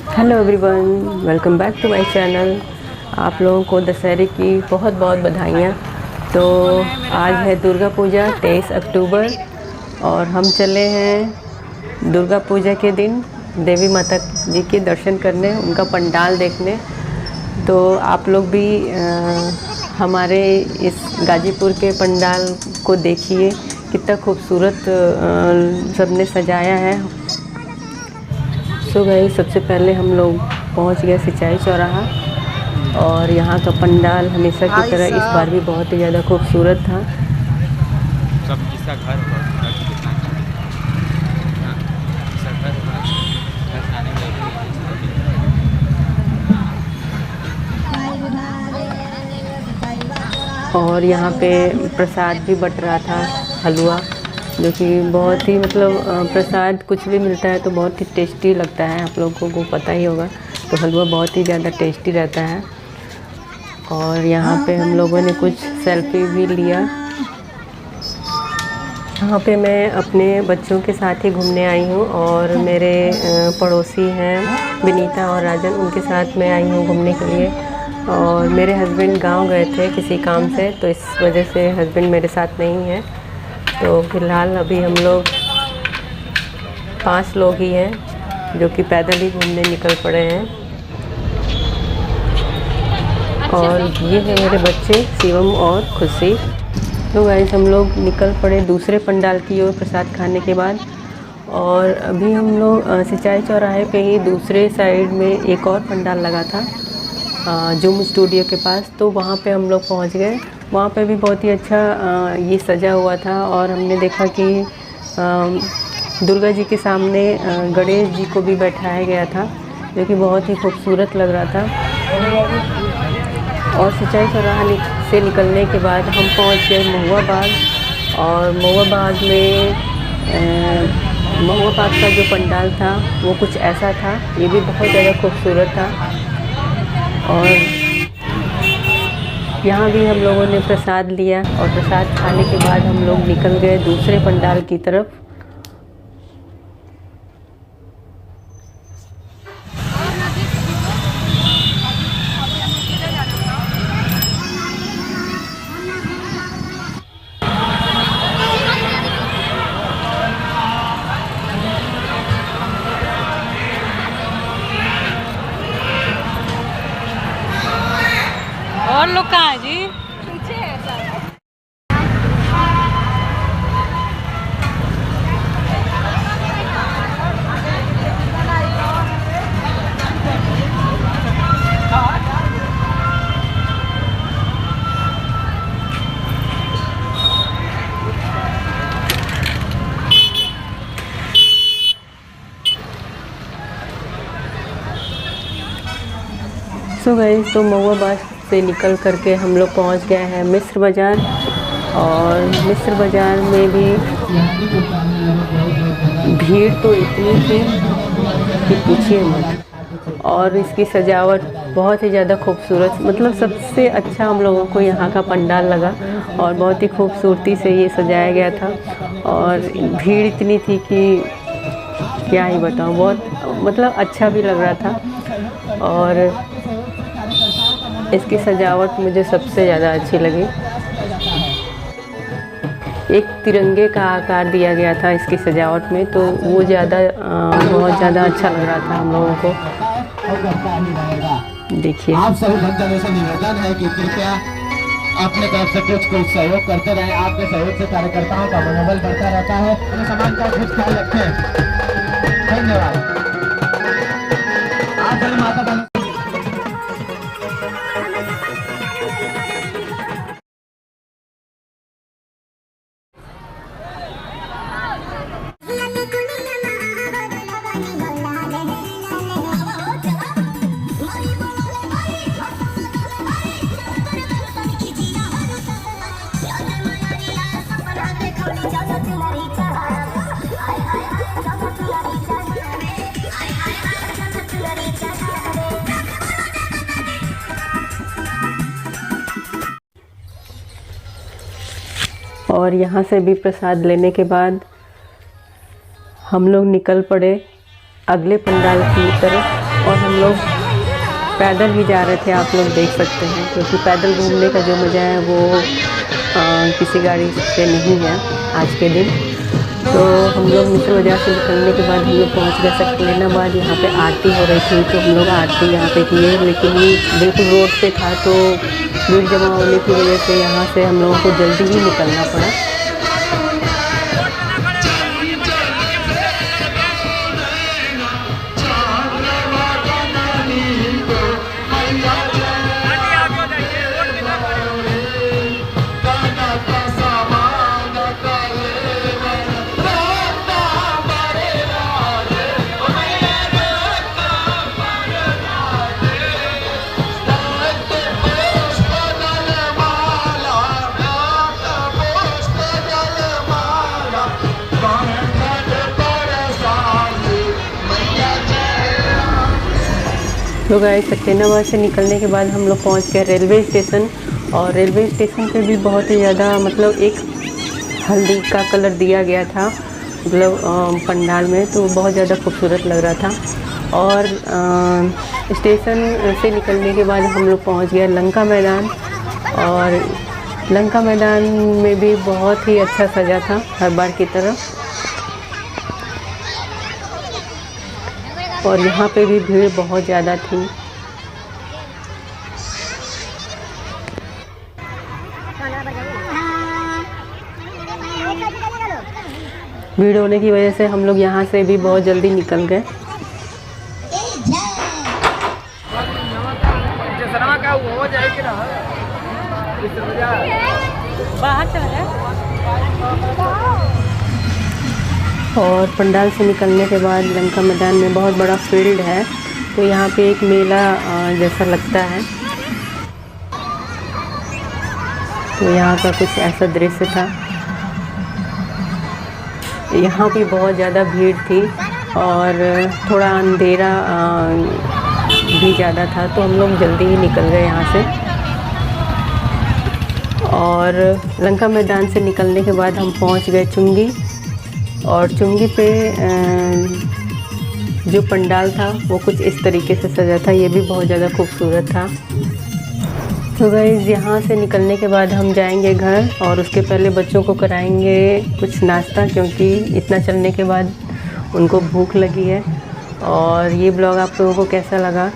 Hello everyone, welcome back to my channel. आप लोगों को दशहरे की बहुत बहुत बधाइयाँ। तो आज है दुर्गा पूजा 23 अक्टूबर और हम चले हैं दुर्गा पूजा के दिन देवी माता जी के दर्शन करने, उनका पंडाल देखने। तो आप लोग भी हमारे इस गाजीपुर के पंडाल को देखिए, कितना खूबसूरत सबने सजाया है। सो गए, सबसे पहले हम लोग पहुंच गए सिंचाई चौराहा और यहाँ का पंडाल हमेशा की तरह इस बार भी बहुत ही ज़्यादा खूबसूरत था। और यहाँ पे प्रसाद भी बट रहा था, हलवा, जो कि बहुत ही प्रसाद कुछ भी मिलता है तो बहुत ही टेस्टी लगता है, आप लोगों को पता ही होगा। तो हलवा बहुत ही ज़्यादा टेस्टी रहता है। और यहाँ पे हम लोगों ने कुछ सेल्फी भी लिया। यहाँ पे मैं अपने बच्चों के साथ ही घूमने आई हूँ और मेरे पड़ोसी हैं विनीता और राजन, उनके साथ मैं आई हूँ घूमने के लिए। और मेरे हस्बैंड गांव गए थे किसी काम से, तो इस वजह से हस्बैंड मेरे साथ नहीं है। तो फिलहाल अभी हम लोग 5 लोग ही हैं जो कि पैदल ही घूमने निकल पड़े हैं। और ये है मेरे बच्चे शिवम और खुशी। तो गाइस हम लोग निकल पड़े दूसरे पंडाल की ओर प्रसाद खाने के बाद। और अभी हम लोग सिंचाई चौराहे पे ही दूसरे साइड में एक और पंडाल लगा था जूम स्टूडियो के पास, तो वहाँ पे हम लोग पहुँच गए। वहाँ पे भी बहुत ही अच्छा ये सजा हुआ था और हमने देखा कि दुर्गा जी के सामने गणेश जी को भी बैठाया गया था, जो कि बहुत ही खूबसूरत लग रहा था। और सिंचाई चौराहा से निकलने के बाद हम पहुँच गए महुआ बाग। और महुआ बाग में महुआ बाग का जो पंडाल था वो कुछ ऐसा था, ये भी बहुत ज़्यादा खूबसूरत था। और यहाँ भी हम लोगों ने प्रसाद लिया और प्रसाद खाने के बाद हम लोग निकल गए दूसरे पंडाल की तरफ। और लोग कहाँ है जी? पीछे है सब। सो गाइस, तो महुआ बाग से निकल करके हम लोग पहुंच गए हैं मिस्र बाज़ार। और मिस्र बाज़ार में भी भीड़ तो इतनी थी कि पूछिए मत। और इसकी सजावट बहुत ही ज़्यादा खूबसूरत, सबसे अच्छा हम लोगों को यहाँ का पंडाल लगा और बहुत ही खूबसूरती से ये सजाया गया था। और भीड़ इतनी थी कि क्या ही बताऊँ, बहुत अच्छा भी लग रहा था। और इसकी सजावट मुझे सबसे ज़्यादा अच्छी लगी। एक तिरंगे का आकार दिया गया था इसकी सजावट में, तो वो बहुत ज़्यादा अच्छा लग रहा था हम लोगों को। देखिए, आप सभी भक्तजनों से निवेदन है कि कृपया अपने तरफ से कुछ सहयोग करते रहें। आपके सहयोग से कार्यकर्ताओं का मनोबल बढ़ता रहता है। अपने समाज का कुछ ख्याल रखें। धन्यवाद। आप सभी माता बहनों और यहाँ से भी प्रसाद लेने के बाद हम लोग निकल पड़े अगले पंडाल की तरफ। और हम लोग पैदल ही जा रहे थे, आप लोग देख सकते हैं, क्योंकि पैदल घूमने का जो मज़ा है वो किसी गाड़ी से नहीं है आज के दिन। तो हम लोग मिश्र बाजार से निकलने के बाद हम लोग पहुँच गए सकलेनाबाद। यहाँ पे आरती हो रही थी तो हम लोग आरती यहाँ पे किए, लेकिन बिल्कुल रोड पे था तो भीड़ जमा होने की वजह से यहाँ से हम लोगों को जल्दी ही निकलना पड़ा। तो गाइस सकलेनाबाद से निकलने के बाद हम लोग पहुंच गए रेलवे स्टेशन। और रेलवे स्टेशन पे भी बहुत ही ज़्यादा मतलब एक हल्दी का कलर दिया गया था मतलब पंडाल में, तो बहुत ज़्यादा खूबसूरत लग रहा था। और स्टेशन से निकलने के बाद हम लोग पहुंच गए लंका मैदान। और लंका मैदान में भी बहुत ही अच्छा सजा था हर बार की तरह, और यहाँ पे भी भीड़ बहुत ज़्यादा थी। भीड़ होने की वजह से हम लोग यहाँ से भी बहुत जल्दी निकल गए। और पंडाल से निकलने के बाद लंका मैदान में बहुत बड़ा फील्ड है, तो यहाँ पे एक मेला जैसा लगता है। तो यहाँ का कुछ ऐसा दृश्य था। यहाँ भी बहुत ज़्यादा भीड़ थी और थोड़ा अंधेरा भी ज़्यादा था, तो हम लोग जल्दी ही निकल गए यहाँ से। और लंका मैदान से निकलने के बाद हम पहुँच गए चुंगी। और चुंगी पे जो पंडाल था वो कुछ इस तरीके से सजा था, ये भी बहुत ज़्यादा खूबसूरत था। तो गाइस यहाँ से निकलने के बाद हम जाएंगे घर, और उसके पहले बच्चों को कराएंगे कुछ नाश्ता, क्योंकि इतना चलने के बाद उनको भूख लगी है। और ये ब्लॉग आप लोगों को कैसा लगा,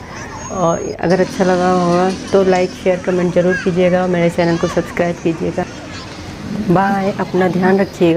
और अगर अच्छा लगा होगा तो लाइक शेयर कमेंट ज़रूर कीजिएगा, मेरे चैनल को सब्सक्राइब कीजिएगा। बाय, अपना ध्यान रखिएगा।